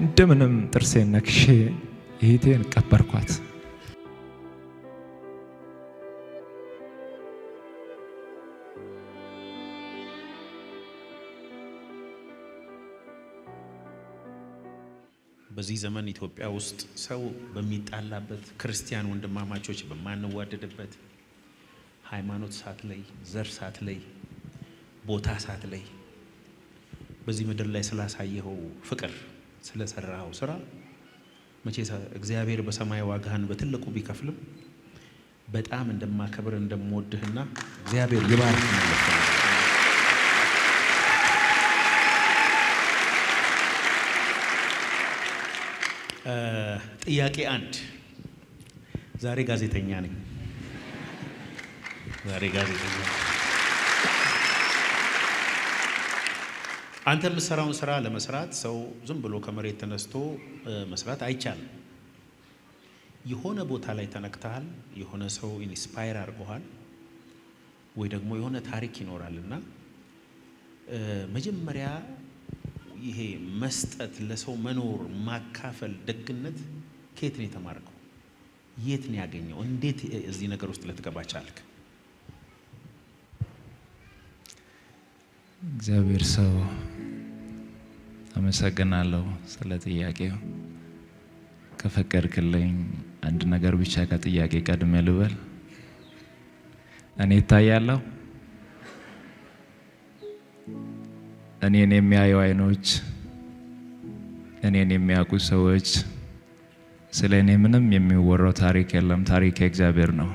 እንደምንም ጥርሴን ነክሼ እህቴን ቀበርኳት። በዚህ ዘመን ኢትዮጵያ ውስጥ ሰው በሚጣላበት፣ ክርስቲያን ወንድማማቾች በማንዋደድበት፣ ሃይማኖት ሳትለይ፣ ዘር ሳትለይ፣ ቦታ ሳትለይ በዚህ ምድር ላይ ስላሳየኸው ፍቅር፣ ስለሰራኸው ስራ መቼ እግዚአብሔር በሰማይ ዋጋህን በትልቁ ቢከፍልም በጣም እንደማከብር እንደምወድህና እግዚአብሔር ይባርክ ማለት ነው። ጥያቄ 1 ዛሬ ጋዜጠኛ ነኝ። አንተ የምትሰራውን ስራ ለመስራት ሰው ዝም ብሎ ከመሬት ተነስቶ መስራት አይቻልም። የሆነ ቦታ ላይ ተነክተሃል፣ የሆነ ሰው ኢንስፓየር አድርጎሃል፣ ወይ ደግሞ የሆነ ታሪክ ይኖራልና መጀመሪያ ይሄ መስጠት፣ ለሰው መኖር፣ ማካፈል፣ ደግነት ከየት ነው የተማርከው? የት ነው ያገኘው? እንዴት እዚህ ነገር ውስጥ ልትገባ ቻልክ? እግዚአብሔር ሰው አመሰግናለሁ ስለ ጥያቄው። ከፈቀድክልኝ አንድ ነገር ብቻ ከጥያቄ ቀድሜ ልበል። እኔ እታያለሁ? እኔን የሚያዩ አይኖች፣ እኔን የሚያውቁ ሰዎች፣ ስለ እኔ ምንም የሚወራው ታሪክ የለም። ታሪክ የእግዚአብሔር ነው።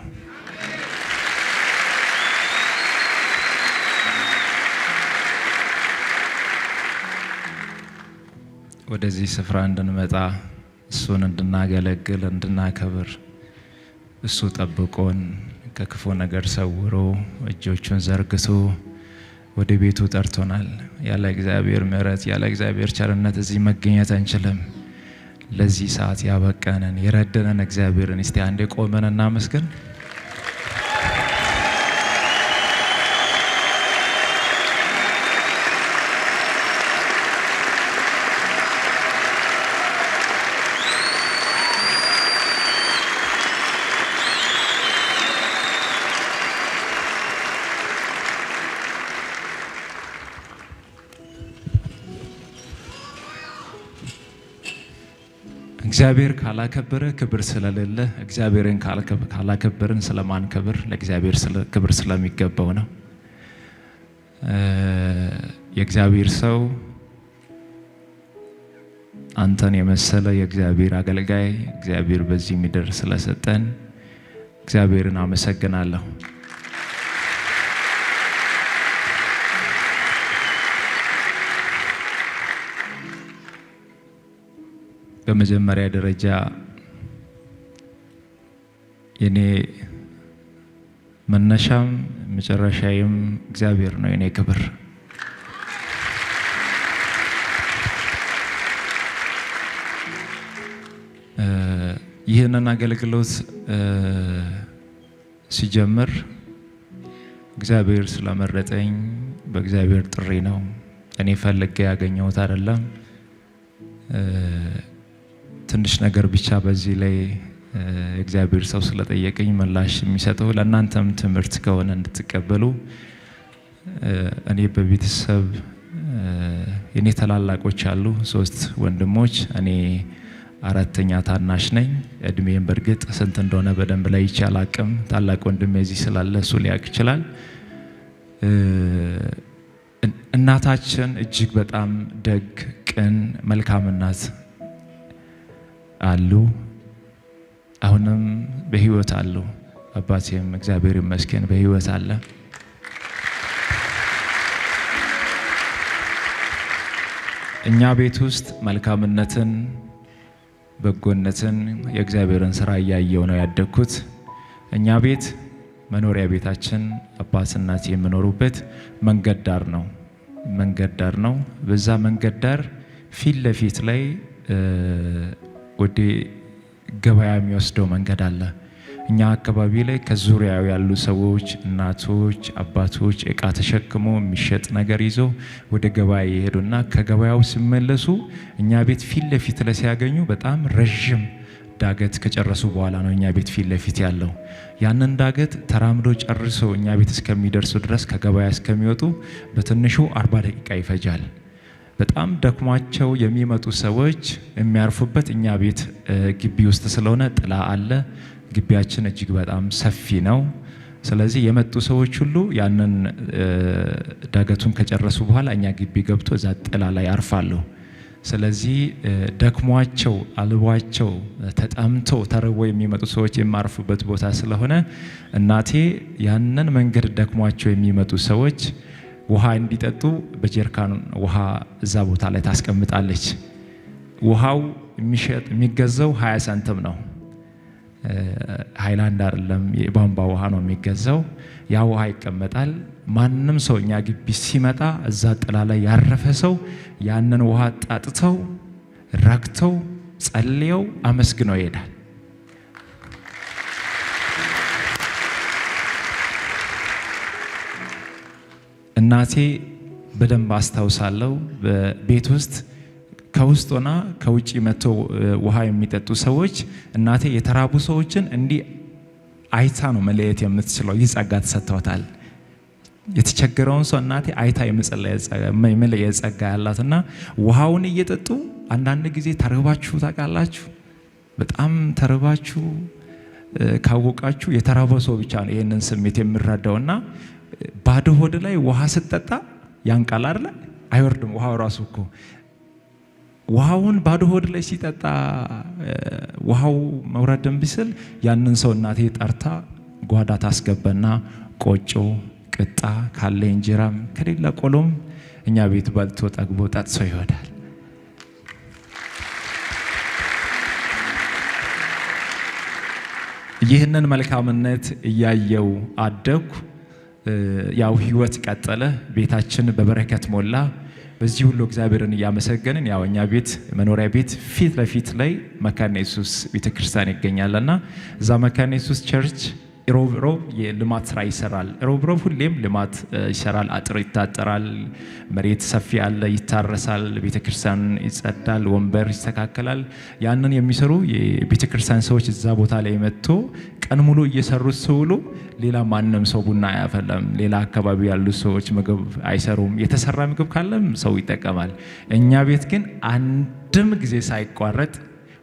ወደዚህ ስፍራ እንድንመጣ፣ እሱን እንድናገለግል፣ እንድናከብር፣ እሱ ጠብቆን ከክፉ ነገር ሰውሮ እጆቹን ዘርግቶ ወደ ቤቱ ጠርቶናል። ያለ እግዚአብሔር ምሕረት፣ ያለ እግዚአብሔር ቸርነት እዚህ መገኘት አንችልም። ለዚህ ሰዓት ያበቃንን የረደነን እግዚአብሔርን እስቲ አንዴ ቆመን እናመስግን። እግዚአብሔር ካላከበረ ክብር ስለሌለ፣ እግዚአብሔርን ካላከበርን ስለማንከብር ለእግዚአብሔር ክብር ስለሚገባው ነው። የእግዚአብሔር ሰው አንተን የመሰለ የእግዚአብሔር አገልጋይ እግዚአብሔር በዚህ ምድር ስለሰጠን እግዚአብሔርን አመሰግናለሁ። በመጀመሪያ ደረጃ የኔ መነሻም መጨረሻዬም እግዚአብሔር ነው። የኔ ክብር ይህንን አገልግሎት ሲጀምር እግዚአብሔር ስለመረጠኝ በእግዚአብሔር ጥሪ ነው። እኔ ፈልጌ ያገኘሁት አይደለም። ትንሽ ነገር ብቻ በዚህ ላይ እግዚአብሔር ሰው ስለጠየቀኝ ምላሽ የሚሰጠው ለእናንተም ትምህርት ከሆነ እንድትቀበሉ። እኔ በቤተሰብ የኔ ታላላቆች አሉ፣ 3 ወንድሞች፣ እኔ 4ኛ ታናሽ ነኝ። እድሜን በእርግጥ ስንት እንደሆነ በደንብ ላይ ይቻል አቅም ታላቅ ወንድሜ እዚህ ስላለ እሱ ሊያውቅ ይችላል። እናታችን እጅግ በጣም ደግ፣ ቅን፣ መልካም እናት አሉ። አሁንም በህይወት አሉ። አባቴም እግዚአብሔር ይመስገን በህይወት አለ። እኛ ቤት ውስጥ መልካምነትን፣ በጎነትን፣ የእግዚአብሔርን ስራ እያየው ነው ያደግኩት። እኛ ቤት መኖሪያ ቤታችን አባት እናት የሚኖሩበት መንገድ ዳር ነው። በዛ መንገድ ዳር ፊት ለፊት ላይ ወደ ገበያ የሚወስደው መንገድ አለ። እኛ አካባቢ ላይ ከዙሪያው ያሉ ሰዎች እናቶች፣ አባቶች እቃ ተሸክሞ የሚሸጥ ነገር ይዞ ወደ ገበያ ይሄዱና ከገበያው ሲመለሱ እኛ ቤት ፊት ለፊት ላይ ሲያገኙ በጣም ረጅም ዳገት ከጨረሱ በኋላ ነው እኛ ቤት ፊት ለፊት ያለው። ያንን ዳገት ተራምዶ ጨርሶ እኛ ቤት እስከሚደርሱ ድረስ ከገበያ እስከሚወጡ በትንሹ 40 ደቂቃ ይፈጃል። በጣም ደክሟቸው የሚመጡ ሰዎች የሚያርፉበት እኛ ቤት ግቢ ውስጥ ስለሆነ ጥላ አለ። ግቢያችን እጅግ በጣም ሰፊ ነው። ስለዚህ የመጡ ሰዎች ሁሉ ያንን ዳገቱን ከጨረሱ በኋላ እኛ ግቢ ገብቶ እዛ ጥላ ላይ ያርፋሉ። ስለዚህ ደክሟቸው አልቧቸው ተጣምተው ተርቦ የሚመጡ ሰዎች የማርፉበት ቦታ ስለሆነ እናቴ ያንን መንገድ ደክሟቸው የሚመጡ ሰዎች ውሃ እንዲጠጡ በጀርካን ውሃ እዛ ቦታ ላይ ታስቀምጣለች። ውሃው የሚገዛው 20 ሳንቲም ነው። ሃይላንድ አይደለም፣ የቧንቧ ውሃ ነው የሚገዛው። ያ ውሃ ይቀመጣል። ማንም ሰው እኛ ግቢ ሲመጣ እዛ ጥላ ላይ ያረፈ ሰው ያንን ውሃ ጣጥተው ረክተው ጸልየው አመስግነው ይሄዳል። እናቴ በደንብ አስታውሳለሁ። በቤት ውስጥ ከውስጥ ሆና ከውጪ መጥተው ውሃ የሚጠጡ ሰዎች እናቴ የተራቡ ሰዎችን እንዲህ አይታ ነው መለየት የምትችለው። ይህ ጸጋ ተሰጥቷታል። የተቸገረውን ሰው እናቴ አይታ የመለየት ጸጋ ያላትና ውሃውን እየጠጡ አንዳንድ ጊዜ ተርባችሁ ታውቃላችሁ። በጣም ተርባችሁ ካወቃችሁ የተራበው ሰው ብቻ ነው ይህንን ስሜት የሚረዳውና ባዶ ሆድ ላይ ውሃ ስትጠጣ ያንቃል አይደል? አይወርድም ውሃው ራሱ እኮ ውሃውን ባዶ ሆድ ላይ ሲጠጣ ውሃው መውረድን ቢስል ያንን ሰው እናቴ ጠርታ ጓዳ ታስገባና ቆጮ ቅጣ ካለ እንጀራም ከሌላ ቆሎም እኛ ቤት በልቶ ጠግቦ ጠጥሶ ይወዳል። ይህንን መልካምነት እያየው አደግኩ። ያው ህይወት ቀጠለ። ቤታችን በበረከት ሞላ። በዚህ ሁሉ እግዚአብሔርን እያመሰገንን ያው እኛ ቤት መኖሪያ ቤት ፊት ለፊት ላይ መካነ ኢየሱስ ቤተክርስቲያን ይገኛልና እዛ መካነ ኢየሱስ ቸርች ሮብ የልማት ስራ ይሰራል። ሮብ ሁሌም ልማት ይሰራል። አጥር ይታጠራል፣ መሬት ሰፊ አለ፣ ይታረሳል፣ ቤተክርስቲያን ይጸዳል፣ ወንበር ይስተካከላል። ያንን የሚሰሩ የቤተክርስቲያን ሰዎች እዛ ቦታ ላይ መጥቶ ቀን ሙሉ እየሰሩት ሲውሉ ሌላ ማንም ሰው ቡና አያፈላም። ሌላ አካባቢ ያሉ ሰዎች ምግብ አይሰሩም። የተሰራ ምግብ ካለም ሰው ይጠቀማል። እኛ ቤት ግን አንድም ጊዜ ሳይቋረጥ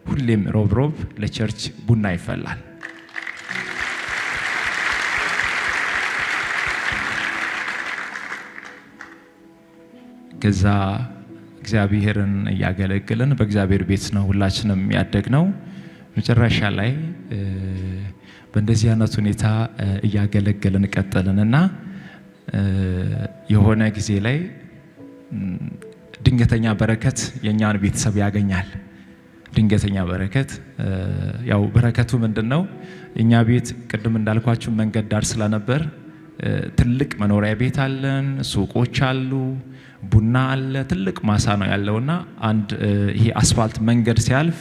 ሁሌም ሮብ ለቸርች ቡና ይፈላል። ከዛ እግዚአብሔርን እያገለገልን በእግዚአብሔር ቤት ነው ሁላችንም ያደግነው። መጨረሻ ላይ በእንደዚህ አይነት ሁኔታ እያገለገልን ቀጠልንና የሆነ ጊዜ ላይ ድንገተኛ በረከት የኛን ቤተሰብ ያገኛል። ድንገተኛ በረከት ያው በረከቱ ምንድነው? እኛ ቤት ቅድም እንዳልኳችሁ መንገድ ዳር ስለነበር ትልቅ መኖሪያ ቤት አለን፣ ሱቆች አሉ፣ ቡና አለ፣ ትልቅ ማሳ ነው ያለውና አንድ ይሄ አስፋልት መንገድ ሲያልፍ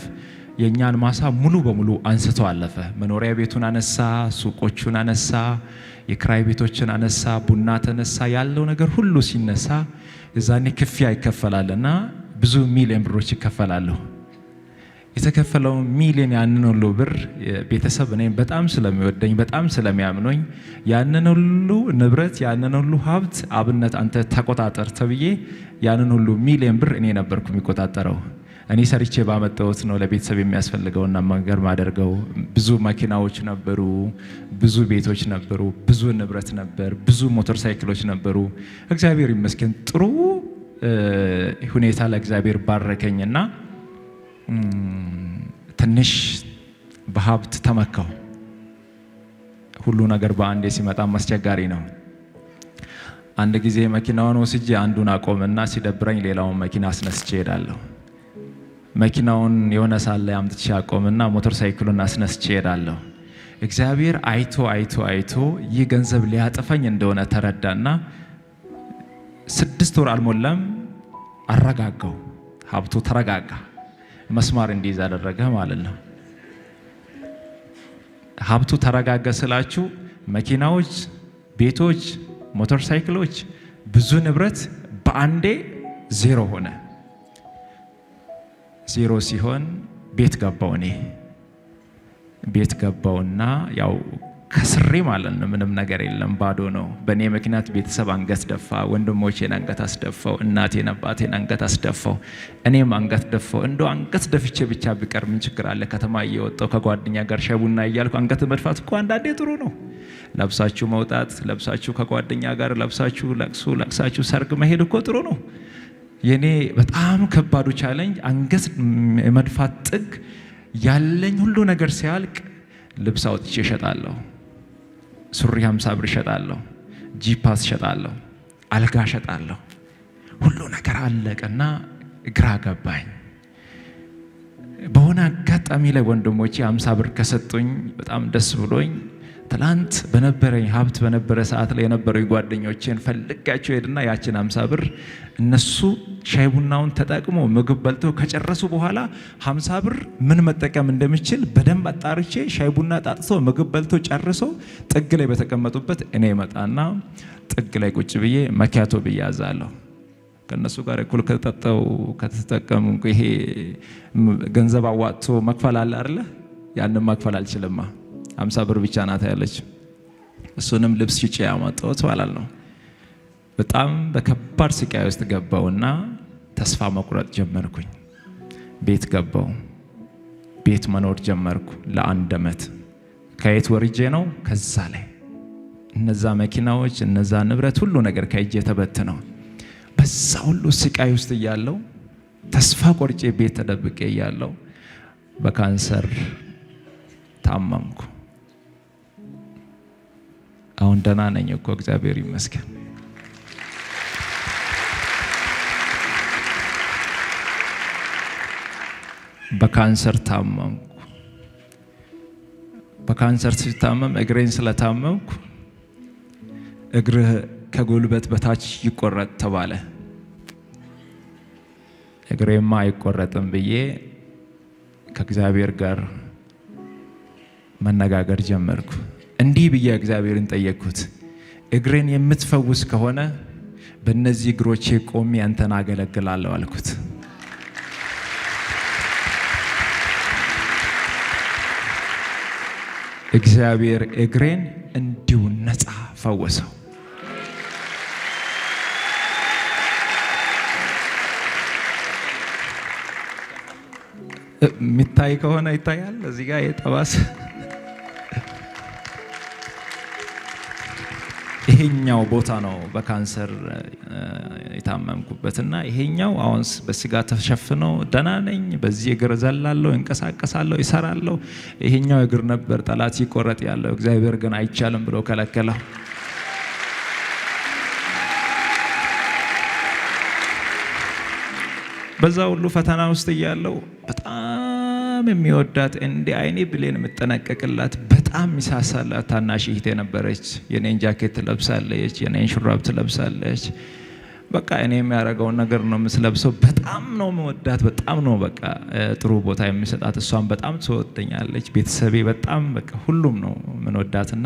የኛን ማሳ ሙሉ በሙሉ አንስቶ አለፈ። መኖሪያ ቤቱን አነሳ፣ ሱቆቹን አነሳ፣ የክራይ ቤቶችን አነሳ፣ ቡና ተነሳ። ያለው ነገር ሁሉ ሲነሳ እዛኔ ክፍያ ይከፈላልና ብዙ ሚሊዮን ብሮች ይከፈላሉ። የተከፈለው ሚሊዮን ያንን ሁሉ ብር ቤተሰብ እኔ በጣም ስለሚወደኝ በጣም ስለሚያምኖኝ ያንን ሁሉ ንብረት ያንን ሁሉ ሀብት አብነት አንተ ተቆጣጠር ተብዬ ያንን ሁሉ ሚሊዮን ብር እኔ ነበርኩ የሚቆጣጠረው። እኔ ሰርቼ ባመጣሁት ነው ለቤተሰብ የሚያስፈልገውና መንገር ማደርገው። ብዙ መኪናዎች ነበሩ፣ ብዙ ቤቶች ነበሩ፣ ብዙ ንብረት ነበር፣ ብዙ ሞተር ሳይክሎች ነበሩ። እግዚአብሔር ይመስገን ጥሩ ሁኔታ ለእግዚአብሔር ባረከኝና ትንሽ በሀብት ተመካው። ሁሉ ነገር በአንዴ ሲመጣም አስቸጋሪ ነው። አንድ ጊዜ መኪናውን ወስጄ አንዱን አቆምና ሲደብረኝ ሌላውን መኪና አስነስቼ ሄዳለሁ። መኪናውን የሆነ ሳለ አምጥቼ አቆምና ሞተር ሳይክሉን አስነስቼ ሄዳለሁ። እግዚአብሔር አይቶ ይህ ገንዘብ ሊያጠፋኝ እንደሆነ ተረዳና 6 ወር አልሞላም አረጋጋው። ሀብቱ ተረጋጋ፣ መስማር እንዲይዝ አደረገ ማለት ነው። ሀብቱ ተረጋጋ ስላችሁ መኪናዎች፣ ቤቶች፣ ሞተር ሳይክሎች፣ ብዙ ንብረት በአንዴ ዜሮ ሆነ። ዜሮ ሲሆን ቤት ገባው። እኔ ቤት ገባውና ያው ከስሬ ማለት ነው። ምንም ነገር የለም፣ ባዶ ነው። በእኔ ምክንያት ቤተሰብ አንገት ደፋ። ወንድሞቼን አንገት አስደፋው። እናቴን አባቴን አንገት አስደፋው። እኔም አንገት ደፋው። እንደው አንገት ደፍቼ ብቻ ቢቀር ምን ችግር አለ? ከተማ እየወጣው ከጓደኛ ጋር ሻይ ቡና እያልኩ አንገት መድፋት እኮ አንዳንዴ ጥሩ ነው። ለብሳችሁ መውጣት፣ ለብሳችሁ ከጓደኛ ጋር ለብሳችሁ ለቅሳችሁ ሰርግ መሄድ እኮ ጥሩ ነው። የኔ በጣም ከባዱ ቻሌንጅ አንገት የመድፋት ጥግ ያለኝ ሁሉ ነገር ሲያልቅ ልብስ አውጥቼ እሸጣለሁ። ሱሪ 50 ብር እሸጣለሁ። ጂፓስ እሸጣለሁ። አልጋ እሸጣለሁ። ሁሉ ነገር አለቀና ግራ ገባኝ። በሆነ አጋጣሚ ላይ ወንድሞቼ 50 ብር ከሰጡኝ በጣም ደስ ብሎኝ ትላንት በነበረኝ ሀብት በነበረ ሰዓት ላይ የነበረኝ ጓደኞቼን ፈልጋቸው ሄድና ያችን 50 ብር እነሱ ሻይ ቡናውን ተጠቅሞ ምግብ በልተው ከጨረሱ በኋላ 50 ብር ምን መጠቀም እንደምችል በደንብ አጣርቼ ሻይ ቡና ጣጥቶ ምግብ በልተው ጨርሰው ጥግ ላይ በተቀመጡበት እኔ መጣና ጥግ ላይ ቁጭ ብዬ መኪያቶ ብዬ አዛለሁ። ከነሱ ጋር እኩል ከተጠጣው ከተጠቀሙ ይሄ ገንዘብ አዋጥቶ መክፈል አለ አይደለ? ያንን መክፈል አልችልማ። 50 ብር ብቻ ናት ያለች። እሱንም ልብስ ሽጬ ያመጣሁት ማለት ነው። በጣም በከባድ ስቃይ ውስጥ ገባውና ተስፋ መቁረጥ ጀመርኩኝ። ቤት ገባው። ቤት መኖር ጀመርኩ ለ1 ዓመት። ከየት ወርጄ ነው? ከዛ ላይ እነዛ መኪናዎች እነዛ ንብረት ሁሉ ነገር ከእጄ ተበትነው በዛ ሁሉ ስቃይ ውስጥ እያለው ተስፋ ቆርጬ ቤት ተደብቄ እያለው በካንሰር ታመምኩ። አሁን ደህና ነኝ እኮ እግዚአብሔር ይመስገን። በካንሰር ታመምኩ። በካንሰር ሲታመም እግሬን ስለታመምኩ እግርህ ከጉልበት በታች ይቆረጥ ተባለ። እግሬማ አይቆረጥም ብዬ ከእግዚአብሔር ጋር መነጋገር ጀመርኩ። እንዲህ ብዬ እግዚአብሔርን ጠየቅኩት፣ እግሬን የምትፈውስ ከሆነ በእነዚህ እግሮቼ ቆሜ አንተን አገለግላለሁ አልኩት። እግዚአብሔር እግሬን እንዲሁ ነፃ ፈወሰው። የሚታይ ከሆነ ይታያል። እዚህ ጋር የጠባስ ይሄኛው ቦታ ነው በካንሰር የታመምኩበትና ይሄኛው አሁን በስጋ ተሸፍነው ደህና ነኝ። በዚህ እግር ዘላለሁ፣ እንቀሳቀሳለሁ፣ ይሰራለሁ። ይሄኛው እግር ነበር ጠላት ይቆረጥ ያለው። እግዚአብሔር ግን አይቻልም ብሎ ከለከለው። በዛ ሁሉ ፈተና ውስጥ እያለው በጣም የሚወዳት እንደ አይኔ ብሌን የምጠነቀቅላት በጣም ሚሳሳላት ታናሽ እህቴ ነበረች። የኔን ጃኬት ትለብሳለች፣ የኔን ሹራብ ትለብሳለች። በቃ እኔ የሚያደርገውን ነገር ነው የምትለብሰው። በጣም ነው የምወዳት፣ በጣም ነው በቃ ጥሩ ቦታ የሚሰጣት። እሷን በጣም ትወደኛለች። ቤተሰቤ በጣም በቃ ሁሉም ነው የምንወዳትና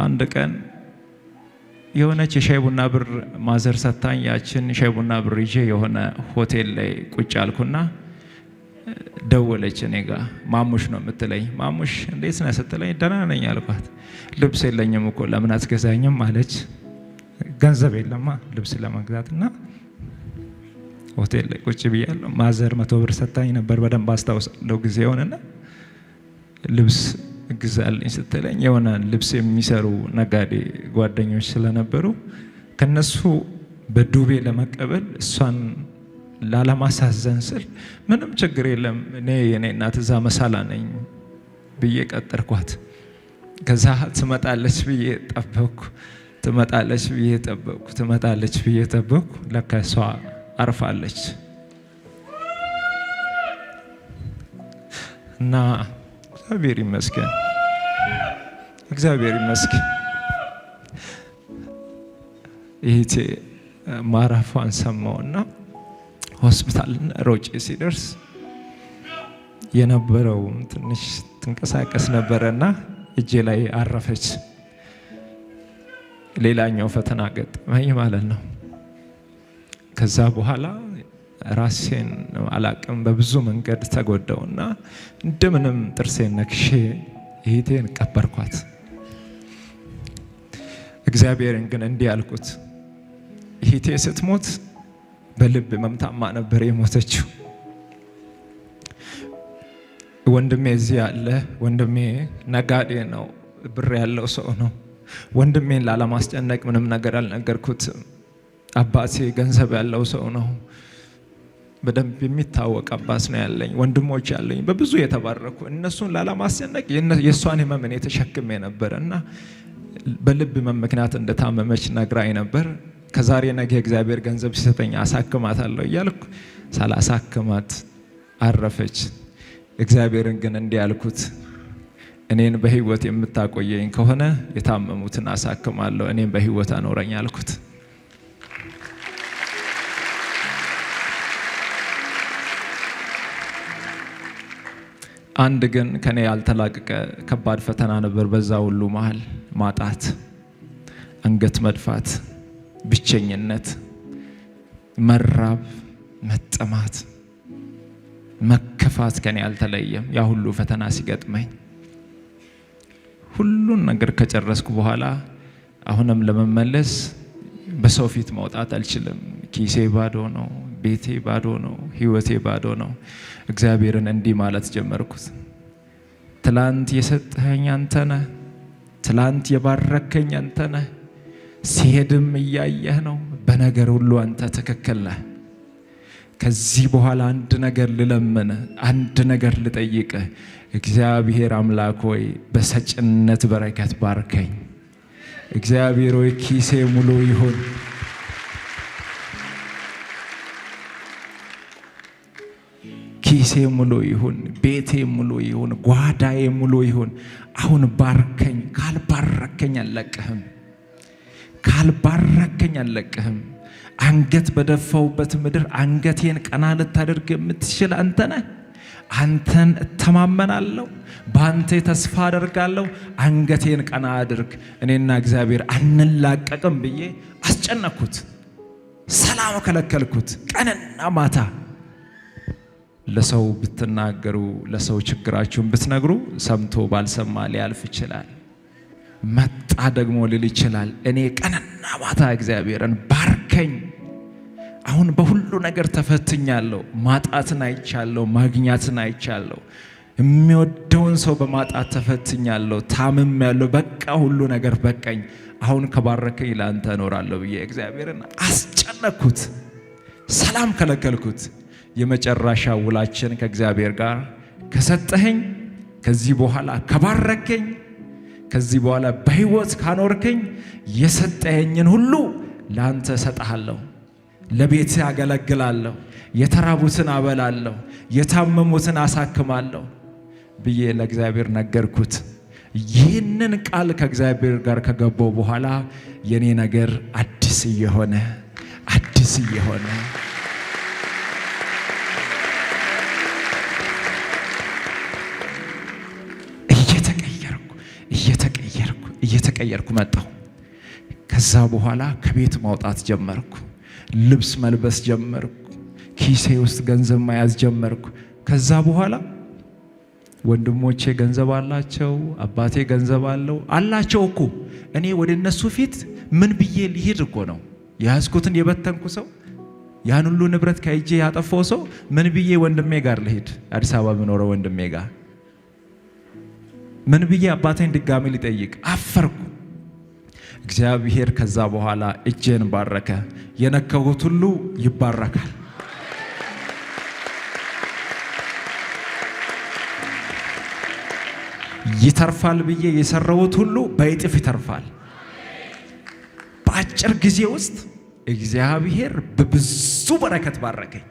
አንድ ቀን የሆነች የሻይ ቡና ብር ማዘር ሰታኝ፣ ያችን ሻይ ቡና ብር ይዤ የሆነ ሆቴል ላይ ቁጭ አልኩና ደወለች እኔ ጋ። ማሙሽ ነው የምትለኝ። ማሙሽ እንዴት ነህ ስትለኝ ደህና ነኝ አልኳት። ልብስ የለኝም እኮ ለምን አትገዛኝም አለች። ገንዘብ የለማ ልብስ ለመግዛትና ሆቴል ላይ ቁጭ ብያለሁ። ማዘር 100 ብር ሰታኝ ነበር፣ በደንብ አስታውሳለሁ ጊዜውንና ልብስ ግዛልኝ ስትለኝ የሆነ ልብስ የሚሰሩ ነጋዴ ጓደኞች ስለነበሩ ከነሱ በዱቤ ለመቀበል እሷን ላለማሳዘን ስል ምንም ችግር የለም እኔ የኔ እናት እዛ መሳላ ነኝ ብዬ ቀጠርኳት። ከዛ ትመጣለች ብዬ ጠበቅኩ፣ ትመጣለች ብዬ ጠበቅኩ፣ ትመጣለች ብዬ ጠበቅኩ። ለካ እሷ አርፋለች እና እግዚአብሔር ይመስገን፣ እግዚአብሔር ይመስገን። ይህቴ ማረፏን ሰማውና ሆስፒታል ሮጬ ሲደርስ የነበረው ትንሽ ትንቀሳቀስ ነበረና እጄ ላይ አረፈች። ሌላኛው ፈተና ገጠመኝ ማለት ነው። ከዛ በኋላ ራሴን አላቅም በብዙ መንገድ ተጎዳውና እንደምንም ጥርሴን ነክሼ እህቴን ቀበርኳት። እግዚአብሔርን ግን እንዲህ አልኩት፣ እህቴ ስትሞት በልብ መምታማ ነበር የሞተችው። ወንድሜ እዚህ ያለ ወንድሜ ነጋዴ ነው፣ ብር ያለው ሰው ነው። ወንድሜን ላለማስጨነቅ ምንም ነገር አልነገርኩትም። አባቴ ገንዘብ ያለው ሰው ነው፣ በደንብ የሚታወቅ አባት ነው ያለኝ። ወንድሞች ያለኝ በብዙ የተባረኩ፣ እነሱን ላለማስጨነቅ የእሷን ህመም እኔ ተሸክሜ ነበር እና በልብ ህመም ምክንያት እንደታመመች ነግራኝ ነበር። ከዛሬ ነገ እግዚአብሔር ገንዘብ ሲሰጠኝ አሳክማታለሁ እያልኩ ሳላሳክማት አረፈች። እግዚአብሔርን ግን እንዲህ አልኩት፣ እኔን በህይወት የምታቆየኝ ከሆነ የታመሙትን አሳክማለሁ፣ እኔን በህይወት አኖረኝ አልኩት። አንድ ግን ከኔ ያልተላቀቀ ከባድ ፈተና ነበር። በዛ ሁሉ መሃል ማጣት፣ አንገት መድፋት፣ ብቸኝነት፣ መራብ፣ መጠማት፣ መከፋት ከኔ ያልተለየም። ያ ሁሉ ፈተና ሲገጥመኝ ሁሉን ነገር ከጨረስኩ በኋላ አሁንም ለመመለስ በሰው ፊት መውጣት አልችልም። ኪሴ ባዶ ነው፣ ቤቴ ባዶ ነው፣ ህይወቴ ባዶ ነው። እግዚአብሔርን እንዲህ ማለት ጀመርኩት፣ ትላንት የሰጠኸኝ አንተ ነህ፣ ትላንት የባረከኝ አንተ ነህ፣ ሲሄድም እያየህ ነው፣ በነገር ሁሉ አንተ ትክክል ነህ። ከዚህ በኋላ አንድ ነገር ልለምን፣ አንድ ነገር ልጠይቅ። እግዚአብሔር አምላክ ሆይ በሰጭነት በረከት ባርከኝ። እግዚአብሔር ሆይ ኪሴ ሙሉ ይሁን። ኪሴ ሙሉ ይሁን፣ ቤቴ ሙሉ ይሁን፣ ጓዳዬ ሙሉ ይሁን። አሁን ባርከኝ። ካልባረከኝ አልለቅህም፣ ካልባረከኝ አልለቅህም። አንገት በደፋውበት ምድር አንገቴን ቀና ልታደርግ የምትችል አንተ ነህ። አንተን እተማመናለሁ፣ በአንተ ተስፋ አደርጋለሁ። አንገቴን ቀና አድርግ፣ እኔና እግዚአብሔር አንላቀቅም ብዬ አስጨነኩት። ሰላም ከለከልኩት። ቀንና ማታ ለሰው ብትናገሩ፣ ለሰው ችግራችሁን ብትነግሩ ሰምቶ ባልሰማ ሊያልፍ ይችላል። መጣ ደግሞ ሊል ይችላል። እኔ ቀንና ማታ እግዚአብሔርን ባርከኝ። አሁን በሁሉ ነገር ተፈትኛለሁ። ማጣትን አይቻለሁ፣ ማግኛትን አይቻለሁ። የሚወደውን ሰው በማጣት ተፈትኛለሁ፣ ታምሜያለሁ። በቃ ሁሉ ነገር በቃኝ። አሁን ከባረከኝ ለአንተ እኖራለሁ ብዬ እግዚአብሔርን አስጨነኩት፣ ሰላም ከለከልኩት። የመጨረሻ ውላችን ከእግዚአብሔር ጋር ከሰጠኸኝ፣ ከዚህ በኋላ ከባረከኝ፣ ከዚህ በኋላ በህይወት ካኖርከኝ የሰጠኸኝን ሁሉ ለአንተ እሰጥሃለሁ፣ ለቤት አገለግላለሁ፣ የተራቡትን አበላለሁ፣ የታመሙትን አሳክማለሁ ብዬ ለእግዚአብሔር ነገርኩት። ይህንን ቃል ከእግዚአብሔር ጋር ከገባው በኋላ የኔ ነገር አዲስ እየሆነ እየተቀየርኩ መጣሁ። ከዛ በኋላ ከቤት ማውጣት ጀመርኩ፣ ልብስ መልበስ ጀመርኩ፣ ኪሴ ውስጥ ገንዘብ መያዝ ጀመርኩ። ከዛ በኋላ ወንድሞቼ ገንዘብ አላቸው፣ አባቴ ገንዘብ አላቸው እኮ። እኔ ወደ እነሱ ፊት ምን ብዬ ልሂድ እኮ ነው የያዝኩትን የበተንኩ ሰው፣ ያን ሁሉ ንብረት ከእጄ ያጠፋው ሰው ምን ብዬ ወንድሜ ጋር ልሂድ? አዲስ አበባ የምኖረው ወንድሜ ጋር ምን ብዬ አባቴን ድጋሚ ሊጠይቅ አፈርኩ። እግዚአብሔር ከዛ በኋላ እጄን ባረከ። የነካሁት ሁሉ ይባረካል። ይተርፋል ብዬ የሰራሁት ሁሉ በእጥፍ ይተርፋል። በአጭር ጊዜ ውስጥ እግዚአብሔር በብዙ በረከት ባረከኝ።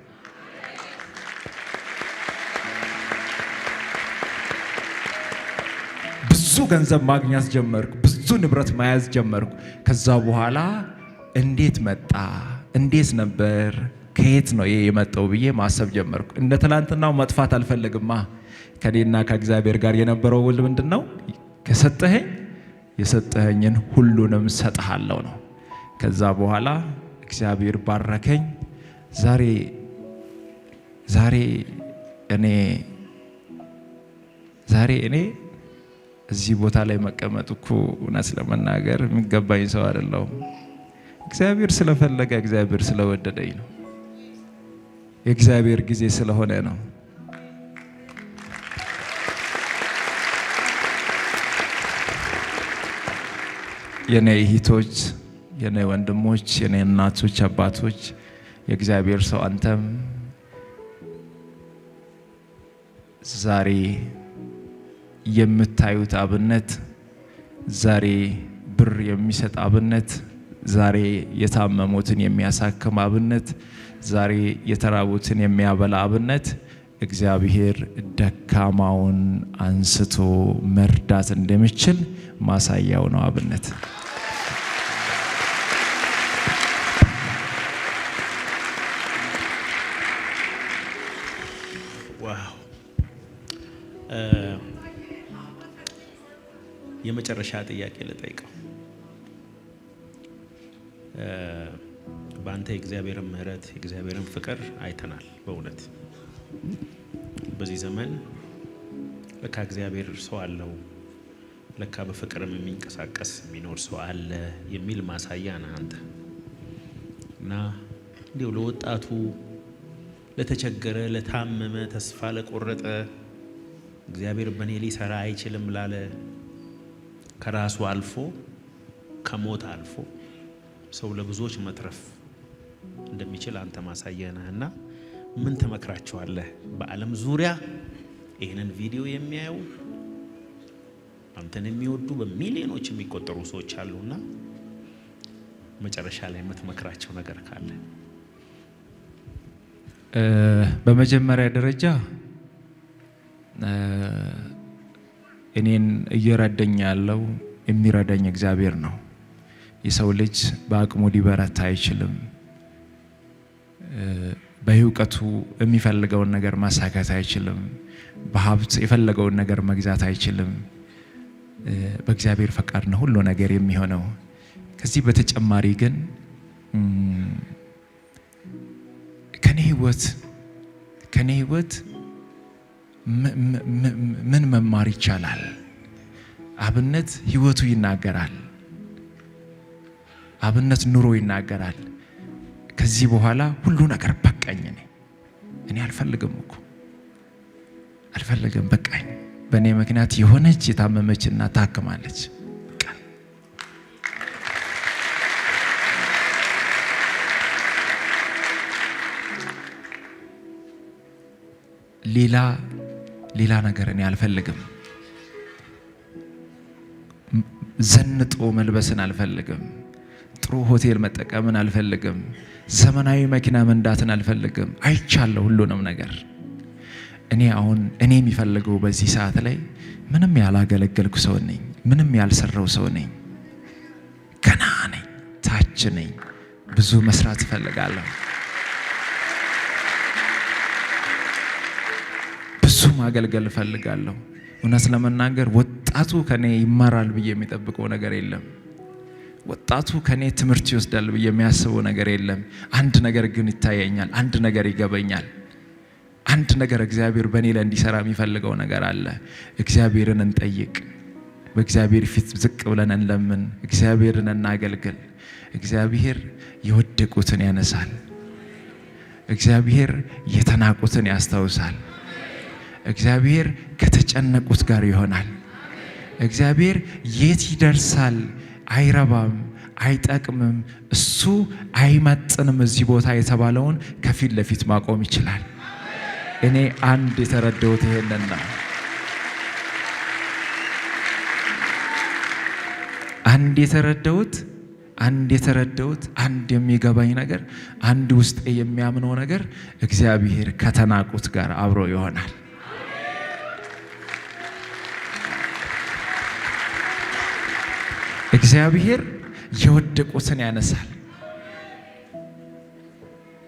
ብዙ ገንዘብ ማግኘት ጀመርኩ፣ ብዙ ንብረት መያዝ ጀመርኩ። ከዛ በኋላ እንዴት መጣ እንዴት ነበር ከየት ነው ይሄ የመጣው ብዬ ማሰብ ጀመርኩ። እንደ ትላንትናው መጥፋት አልፈልግማ። ከኔና ከእግዚአብሔር ጋር የነበረው ውል ምንድነው? ከሰጠኸኝ የሰጠኸኝን ሁሉንም ሰጥሃለሁ ነው። ከዛ በኋላ እግዚአብሔር ባረከኝ። ዛሬ እኔ እዚህ ቦታ ላይ መቀመጥ እኮ እውነት ለመናገር የሚገባኝ ሰው አይደለሁም። እግዚአብሔር ስለፈለገ፣ እግዚአብሔር ስለወደደኝ ነው። የእግዚአብሔር ጊዜ ስለሆነ ነው። የኔ እህቶች፣ የኔ ወንድሞች፣ የኔ እናቶች፣ አባቶች፣ የእግዚአብሔር ሰው አንተም ዛሬ የምታዩት አብነት፣ ዛሬ ብር የሚሰጥ አብነት፣ ዛሬ የታመሙትን የሚያሳክም አብነት፣ ዛሬ የተራቡትን የሚያበላ አብነት፣ እግዚአብሔር ደካማውን አንስቶ መርዳት እንደሚችል ማሳያው ነው አብነት። ዋው! የመጨረሻ ጥያቄ ልጠይቀው። በአንተ የእግዚአብሔርን ምሕረት የእግዚአብሔርን ፍቅር አይተናል። በእውነት በዚህ ዘመን ለካ እግዚአብሔር ሰው አለው፣ ለካ በፍቅርም የሚንቀሳቀስ የሚኖር ሰው አለ የሚል ማሳያ ነህ አንተ። እና እንዲሁ ለወጣቱ፣ ለተቸገረ፣ ለታመመ፣ ተስፋ ለቆረጠ፣ እግዚአብሔር በእኔ ሊሰራ አይችልም ላለ፣ ከራሱ አልፎ ከሞት አልፎ ሰው ለብዙዎች መትረፍ እንደሚችል አንተ ማሳያ ነህና ምን ትመክራቸዋለህ? በዓለም ዙሪያ ይህንን ቪዲዮ የሚያዩ አንተን የሚወዱ በሚሊዮኖች የሚቆጠሩ ሰዎች አሉና መጨረሻ ላይ የምትመክራቸው ነገር ካለ? በመጀመሪያ ደረጃ እኔን እየረዳኝ ያለው የሚረዳኝ እግዚአብሔር ነው። የሰው ልጅ በአቅሙ ሊበረታ አይችልም። በእውቀቱ የሚፈልገውን ነገር ማሳካት አይችልም። በሀብት የፈለገውን ነገር መግዛት አይችልም። በእግዚአብሔር ፈቃድ ነው ሁሉ ነገር የሚሆነው። ከዚህ በተጨማሪ ግን ከኔ ህይወት ምን መማር ይቻላል? አብነት ህይወቱ ይናገራል። አብነት ኑሮ ይናገራል። ከዚህ በኋላ ሁሉ ነገር በቃኝ፣ እኔ አልፈልግም፣ በቃኝ። በእኔ ምክንያት የሆነች የታመመች እናት ታክማለች። ሌላ ነገር እኔ አልፈልግም። ዘንጦ መልበስን አልፈልግም። ጥሩ ሆቴል መጠቀምን አልፈልግም። ዘመናዊ መኪና መንዳትን አልፈልግም። አይቻለሁ ሁሉንም ነገር። እኔ የሚፈልገው በዚህ ሰዓት ላይ ምንም ያላገለገልኩ ሰው ነኝ። ምንም ያልሰራው ሰው ነኝ። ገና ነኝ፣ ታች ነኝ። ብዙ መስራት እፈልጋለሁ። ብዙ ማገልገል እፈልጋለሁ። እውነት ለመናገር ወጣቱ ከኔ ይማራል ብዬ የሚጠብቀው ነገር የለም። ወጣቱ ከኔ ትምህርት ይወስዳል ብዬ የሚያስበው ነገር የለም። አንድ ነገር ግን ይታየኛል። አንድ ነገር ይገበኛል። አንድ ነገር እግዚአብሔር በእኔ ላይ እንዲሰራ የሚፈልገው ነገር አለ። እግዚአብሔርን እንጠይቅ። በእግዚአብሔር ፊት ዝቅ ብለን እንለምን። እግዚአብሔርን እናገልግል። እግዚአብሔር የወደቁትን ያነሳል። እግዚአብሔር የተናቁትን ያስታውሳል። እግዚአብሔር ከተጨነቁት ጋር ይሆናል። እግዚአብሔር የት ይደርሳል? አይረባም፣ አይጠቅምም፣ እሱ አይመጥንም እዚህ ቦታ የተባለውን ከፊት ለፊት ማቆም ይችላል። እኔ አንድ የተረዳሁት ይሄንን ነው። አንድ የተረዳሁት አንድ የሚገባኝ ነገር፣ አንድ ውስጥ የሚያምነው ነገር እግዚአብሔር ከተናቁት ጋር አብሮ ይሆናል። እግዚአብሔር የወደቁትን ያነሳል።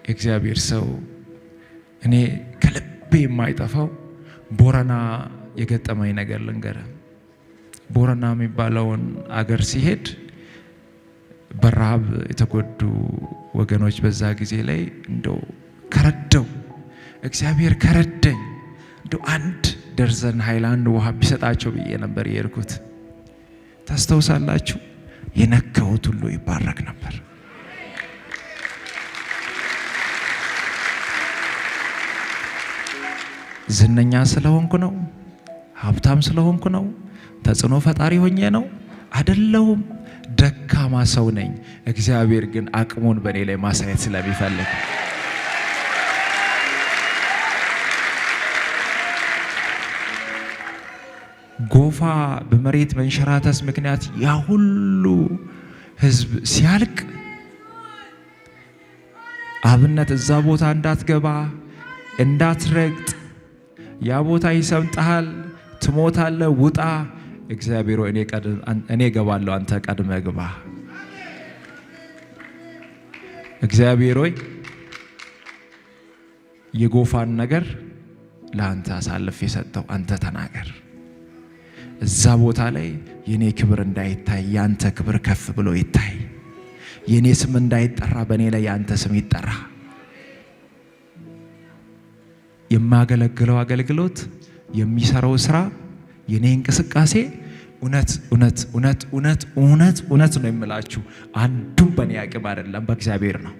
የእግዚአብሔር ሰው እኔ ከልቤ የማይጠፋው ቦረና የገጠመኝ ነገር ልንገርህ። ቦረና የሚባለውን አገር ሲሄድ በረሃብ የተጎዱ ወገኖች በዛ ጊዜ ላይ እንደው ከረደው እግዚአብሔር ከረደኝ እንደው 1 ደርዘን ሃይላንድ ውሃ ቢሰጣቸው ብዬ ነበር የሄድኩት። ታስታውሳላችሁ? የነካሁት ሁሉ ይባረክ ነበር። ዝነኛ ስለሆንኩ ነው? ሀብታም ስለሆንኩ ነው? ተጽዕኖ ፈጣሪ ሆኜ ነው? አይደለሁም። ደካማ ሰው ነኝ። እግዚአብሔር ግን አቅሙን በእኔ ላይ ማሳየት ስለሚፈልግ ጎፋ በመሬት መንሸራተት ምክንያት ያ ሁሉ ሕዝብ ሲያልቅ አብነት እዛ ቦታ እንዳትገባ እንዳትረግጥ፣ ያ ቦታ ይሰምጣል፣ ትሞታለህ፣ ውጣ። እግዚአብሔር ሆይ እኔ እገባለሁ፣ አንተ ቀድመህ ግባ። እግዚአብሔር ሆይ የጎፋን ነገር ለአንተ አሳልፍ የሰጠው አንተ ተናገር። እዛ ቦታ ላይ የኔ ክብር እንዳይታይ ያንተ ክብር ከፍ ብሎ ይታይ። የኔ ስም እንዳይጠራ በእኔ ላይ ያንተ ስም ይጠራ። የማገለግለው አገልግሎት፣ የሚሰራው ስራ፣ የኔ እንቅስቃሴ እውነት እውነት እውነት እውነት እውነት እውነት ነው የምላችሁ። አንዱም በእኔ አቅም አይደለም፣ በእግዚአብሔር ነው።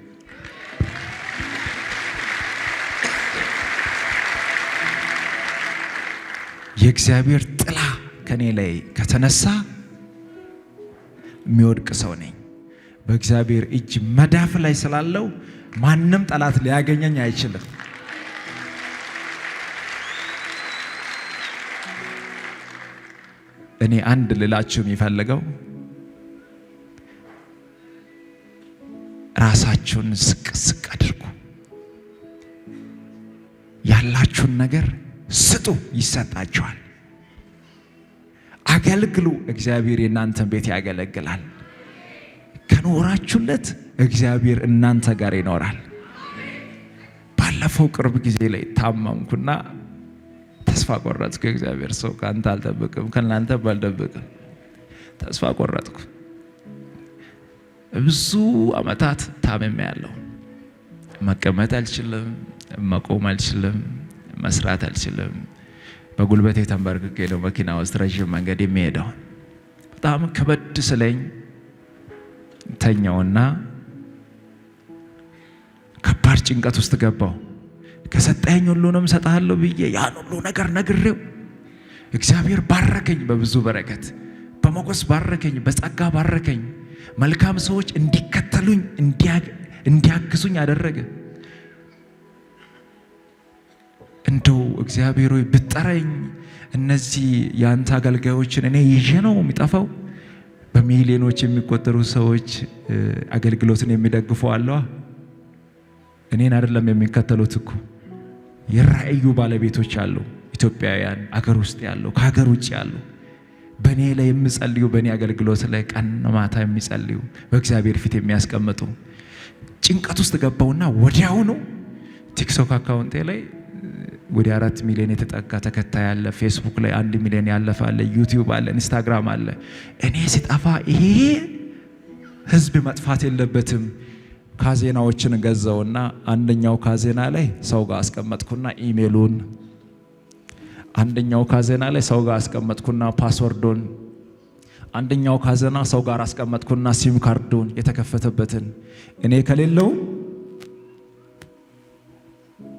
የእግዚአብሔር ጥላ ከኔ ላይ ከተነሳ የሚወድቅ ሰው ነኝ። በእግዚአብሔር እጅ መዳፍ ላይ ስላለው ማንም ጠላት ሊያገኘኝ አይችልም። እኔ አንድ ልላችሁ የሚፈልገው ራሳችሁን ዝቅ ዝቅ አድርጉ። ያላችሁን ነገር ስጡ፣ ይሰጣችኋል። አገልግሉ፣ እግዚአብሔር የእናንተን ቤት ያገለግላል። ከኖራችሁለት እግዚአብሔር እናንተ ጋር ይኖራል። ባለፈው ቅርብ ጊዜ ላይ ታመምኩና ተስፋ ቆረጥኩ። እግዚአብሔር ሰው ካንተ አልጠብቅም፣ ከናንተ ባልጠብቅም ተስፋ ቆረጥኩ። ብዙ አመታት ታምሜያለሁ። መቀመጥ አልችልም፣ መቆም አልችልም፣ መስራት አልችልም። በጉልበቴ ተንበርክኬ ነው መኪና ውስጥ ረዥም መንገድ የሚሄደው። በጣም ከበድ ስለኝ ተኛውና ከባድ ጭንቀት ውስጥ ገባው። ከሰጠኝ ሁሉንም ሰጣለሁ ብዬ ያን ሁሉ ነገር ነግሬው እግዚአብሔር ባረከኝ። በብዙ በረከት በሞገስ ባረከኝ፣ በጸጋ ባረከኝ። መልካም ሰዎች እንዲከተሉኝ እንዲያግዙኝ አደረገ። እንደው እግዚአብሔር ሆይ ብጠራኝ እነዚህ ያንተ አገልጋዮችን እኔ ይዤ ነው የሚጠፋው። በሚሊዮኖች የሚቆጠሩ ሰዎች አገልግሎትን የሚደግፉ አለዋ። እኔን አይደለም የሚከተሉት እኮ የራእዩ ባለቤቶች አሉ። ኢትዮጵያውያን አገር ውስጥ ያሉ ከሀገር ውጭ ያሉ በእኔ ላይ የሚጸልዩ በእኔ አገልግሎት ላይ ቀን ማታ የሚጸልዩ በእግዚአብሔር ፊት የሚያስቀምጡ። ጭንቀት ውስጥ ገባውና ወዲያውኑ ቲክቶክ አካውንቴ ላይ ወደ 4 ሚሊዮን የተጠጋ ተከታይ አለ። ፌስቡክ ላይ 1 ሚሊዮን ያለፈ አለ። ዩቲዩብ አለ፣ ኢንስታግራም አለ። እኔ ሲጠፋ ይሄ ህዝብ መጥፋት የለበትም። ካዜናዎችን ገዛውና አንደኛው ካዜና ላይ ሰው ጋር አስቀመጥኩና ኢሜሉን፣ አንደኛው ካዜና ላይ ሰው ጋር አስቀመጥኩና ፓስወርዱን፣ አንደኛው ካዜና ሰው ጋር አስቀመጥኩና ሲም ካርዱን የተከፈተበትን። እኔ ከሌለው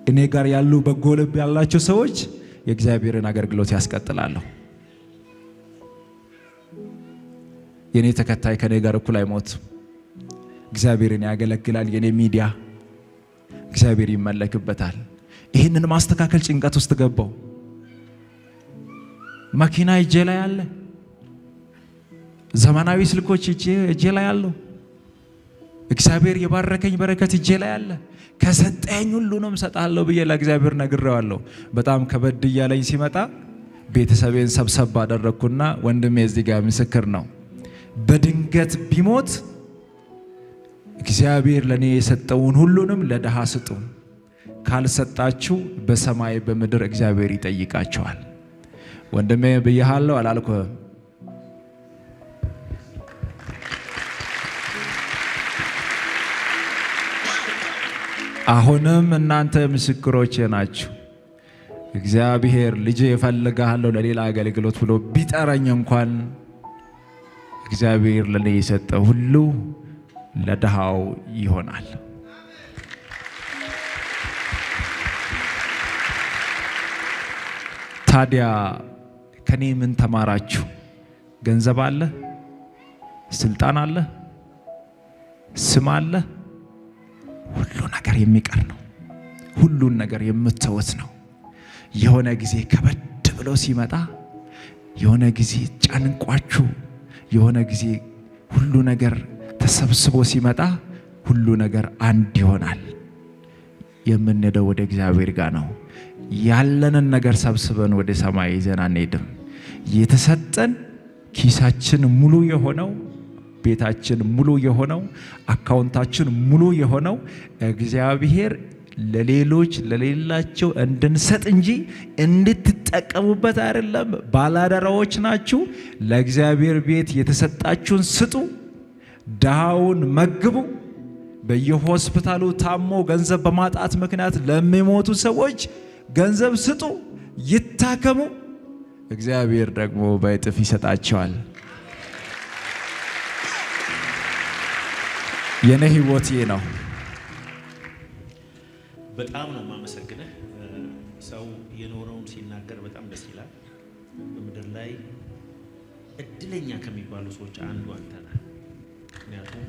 እኔ ጋር ያሉ በጎ ልብ ያላቸው ሰዎች የእግዚአብሔርን አገልግሎት ያስቀጥላሉ። የኔ ተከታይ ከኔ ጋር እኩል አይሞት። እግዚአብሔርን ያገለግላል። የኔ ሚዲያ እግዚአብሔር ይመለክበታል። ይህንን ማስተካከል ጭንቀት ውስጥ ገባው። መኪና እጄ ላይ አለ፣ ዘመናዊ ስልኮች እጄ ላይ አለው። እግዚአብሔር የባረከኝ በረከት እጄ ላይ አለ። ከሰጠኝ ሁሉንም ሰጣለሁ ብዬ ለእግዚአብሔር ነግሬዋለሁ። በጣም ከበድ እያለኝ ሲመጣ ቤተሰቤን ሰብሰብ አደረግኩና ወንድሜ እዚህ ጋር ምስክር ነው፣ በድንገት ቢሞት እግዚአብሔር ለኔ የሰጠውን ሁሉንም ለድሃ ስጡ፣ ካልሰጣችሁ በሰማይ በምድር እግዚአብሔር ይጠይቃችኋል። ወንድሜ ብያለሁ አላልኩም? አሁንም እናንተ ምስክሮቼ ናችሁ። እግዚአብሔር ልጄ እፈልግሃለሁ ለሌላ አገልግሎት ብሎ ቢጠራኝ እንኳን እግዚአብሔር ለኔ የሰጠው ሁሉ ለድሃው ይሆናል። ታዲያ ከኔ ምን ተማራችሁ? ገንዘብ አለ፣ ስልጣን አለ፣ ስም አለ፣ ሁሉ ነገር የሚቀር ነው። ሁሉን ነገር የምትተውት ነው። የሆነ ጊዜ ከበድ ብሎ ሲመጣ፣ የሆነ ጊዜ ጨንቋችሁ፣ የሆነ ጊዜ ሁሉ ነገር ተሰብስቦ ሲመጣ ሁሉ ነገር አንድ ይሆናል። የምንሄደው ወደ እግዚአብሔር ጋር ነው። ያለንን ነገር ሰብስበን ወደ ሰማይ ይዘን አንሄድም። የተሰጠን ኪሳችን ሙሉ የሆነው፣ ቤታችን ሙሉ የሆነው፣ አካውንታችን ሙሉ የሆነው እግዚአብሔር ለሌሎች ለሌላቸው እንድንሰጥ እንጂ እንድትጠቀሙበት አይደለም። ባላደራዎች ናችሁ። ለእግዚአብሔር ቤት የተሰጣችሁን ስጡ፣ ድሃውን መግቡ። በየሆስፒታሉ ታሞ ገንዘብ በማጣት ምክንያት ለሚሞቱ ሰዎች ገንዘብ ስጡ፣ ይታከሙ። እግዚአብሔር ደግሞ በእጥፍ ይሰጣቸዋል። የኔ ህይወት ይሄ ነው። በጣም ነው የማመሰግነህ። ሰው የኖረውን ሲናገር በጣም ደስ ይላል። በምድር ላይ እድለኛ ከሚባሉ ሰዎች አንዱ አንተ ነህ። ምክንያቱም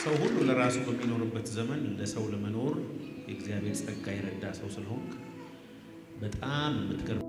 ሰው ሁሉ ለራሱ በሚኖርበት ዘመን ለሰው ለመኖር የእግዚአብሔር ጸጋ የረዳ ሰው ስለሆንክ በጣም የምትገርም